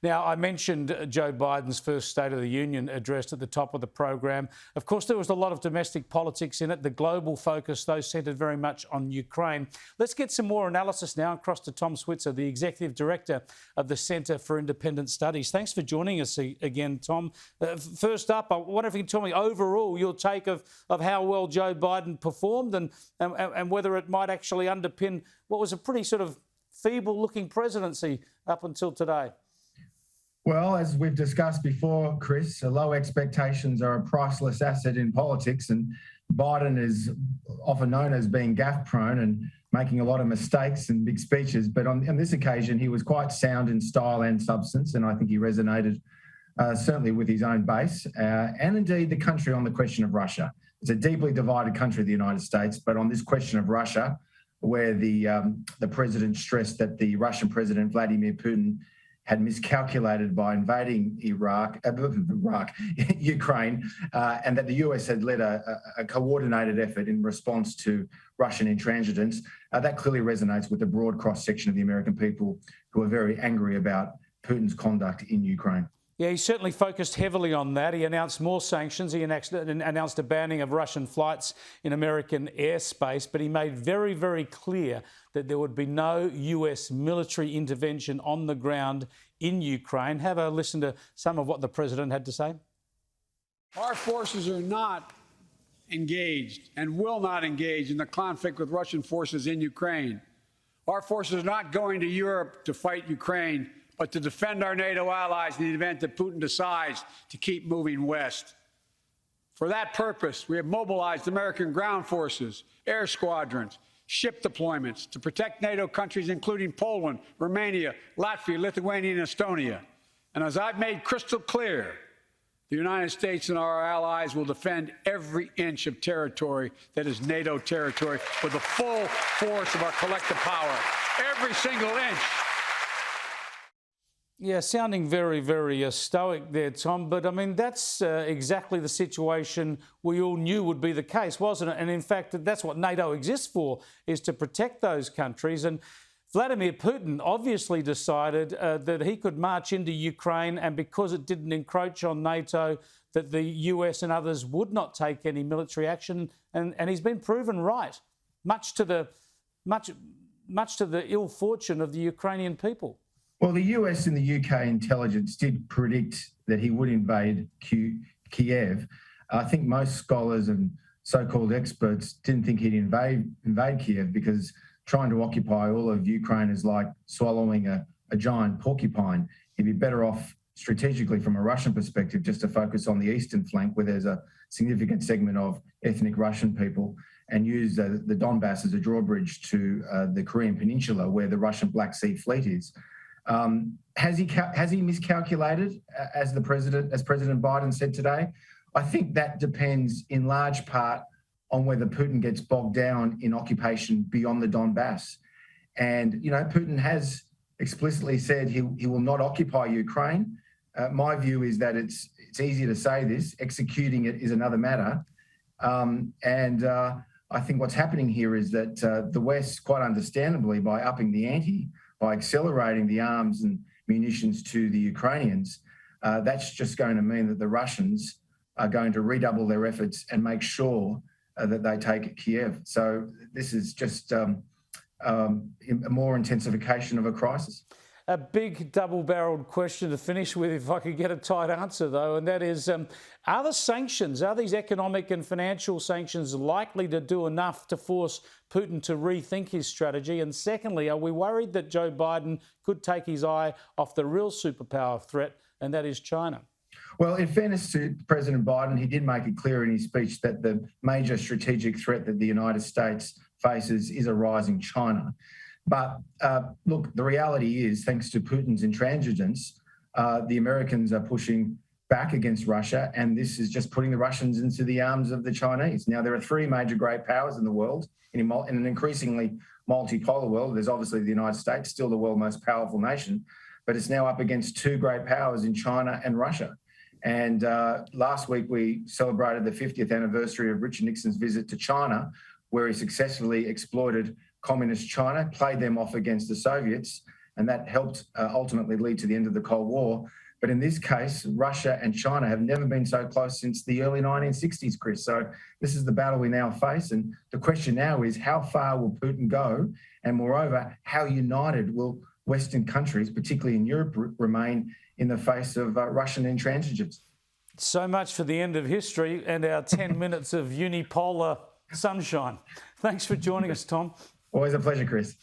Now, I mentioned Joe Biden's first State of the Union address at the top of the program. Of course, there was a lot of domestic politics in it. The global focus, though, centred very much on Ukraine. Let's get some more analysis now across to Tom Switzer, the Executive Director of the Centre for Independent Studies. Thanks for joining us again, Tom. First up, I wonder if you can tell me overall your take of how well Joe Biden performed and whether it might actually underpin what was a pretty sort of feeble-looking presidency up until today. Well, as we've discussed before, Chris, low expectations are a priceless asset in politics, and Biden is often known as being gaffe-prone and making a lot of mistakes and big speeches. But on this occasion, he was quite sound in style and substance, and I think he resonated certainly with his own base and indeed the country on the question of Russia. It's a deeply divided country, the United States, but on this question of Russia, where the president stressed that the Russian President Vladimir Putin had miscalculated by invading Ukraine, and that the US had led a coordinated effort in response to Russian intransigence. That clearly resonates with the broad cross-section of the American people who are very angry about Putin's conduct in Ukraine. Yeah, he certainly focused heavily on that. He announced more sanctions. He announced a banning of Russian flights in American airspace, but he made very, very clear that there would be no US military intervention on the ground in Ukraine. Have a listen to some of what the president had to say. Our forces are not engaged and will not engage in the conflict with Russian forces in Ukraine. Our forces are not going to Europe to fight Ukraine, but to defend our NATO allies in the event that Putin decides to keep moving west. For that purpose, we have mobilized American ground forces, air squadrons, ship deployments to protect NATO countries, including Poland, Romania, Latvia, Lithuania, and Estonia. And as I've made crystal clear, the United States and our allies will defend every inch of territory that is NATO territory with the full force of our collective power. Every single inch. Yeah, sounding very, very stoic there, Tom. But, I mean, that's exactly the situation we all knew would be the case, wasn't it? And, in fact, that's what NATO exists for, is to protect those countries. And Vladimir Putin obviously decided that he could march into Ukraine, and because it didn't encroach on NATO, that the US and others would not take any military action. And he's been proven right, much to the ill fortune of the Ukrainian people. Well, the US and the UK intelligence did predict that he would invade Kyiv. I think most scholars and so-called experts didn't think he'd invade Kyiv because trying to occupy all of Ukraine is like swallowing a giant porcupine. He'd be better off strategically from a Russian perspective just to focus on the eastern flank where there's a significant segment of ethnic Russian people and use the Donbass as a drawbridge to the Korean Peninsula where the Russian Black Sea Fleet is. Has he miscalculated as President Biden said today? I think that depends in large part on whether Putin gets bogged down in occupation beyond the Donbass. And, you know, Putin has explicitly said he will not occupy Ukraine. My view is that it's easy to say this, executing it is another matter. I think what's happening here is that the West, quite understandably, by upping the ante, by accelerating the arms and munitions to the Ukrainians, that's just going to mean that the Russians are going to redouble their efforts and make sure that they take Kyiv. So this is just a more intensification of a crisis. A big double-barreled question to finish with, if I could get a tight answer, though, and that is, are the sanctions, are these economic and financial sanctions likely to do enough to force Putin to rethink his strategy? And secondly, are we worried that Joe Biden could take his eye off the real superpower threat, and that is China? Well, in fairness to President Biden, he did make it clear in his speech that the major strategic threat that the United States faces is a rising China. But look, the reality is, thanks to Putin's intransigence, the Americans are pushing back against Russia, and this is just putting the Russians into the arms of the Chinese. Now, there are three major great powers in the world, in an increasingly multipolar world. There's obviously the United States, still the world's most powerful nation, but it's now up against two great powers in China and Russia. And last week, we celebrated the 50th anniversary of Richard Nixon's visit to China, where he successfully exploited communist China, played them off against the Soviets, and that helped ultimately lead to the end of the Cold War. But in this case, Russia and China have never been so close since the early 1960s, Chris. So this is the battle we now face. And the question now is, how far will Putin go? And moreover, how united will Western countries, particularly in Europe, remain in the face of Russian intransigence? So much for the end of history and our 10 minutes of unipolar sunshine. Thanks for joining us, Tom. Always a pleasure, Chris.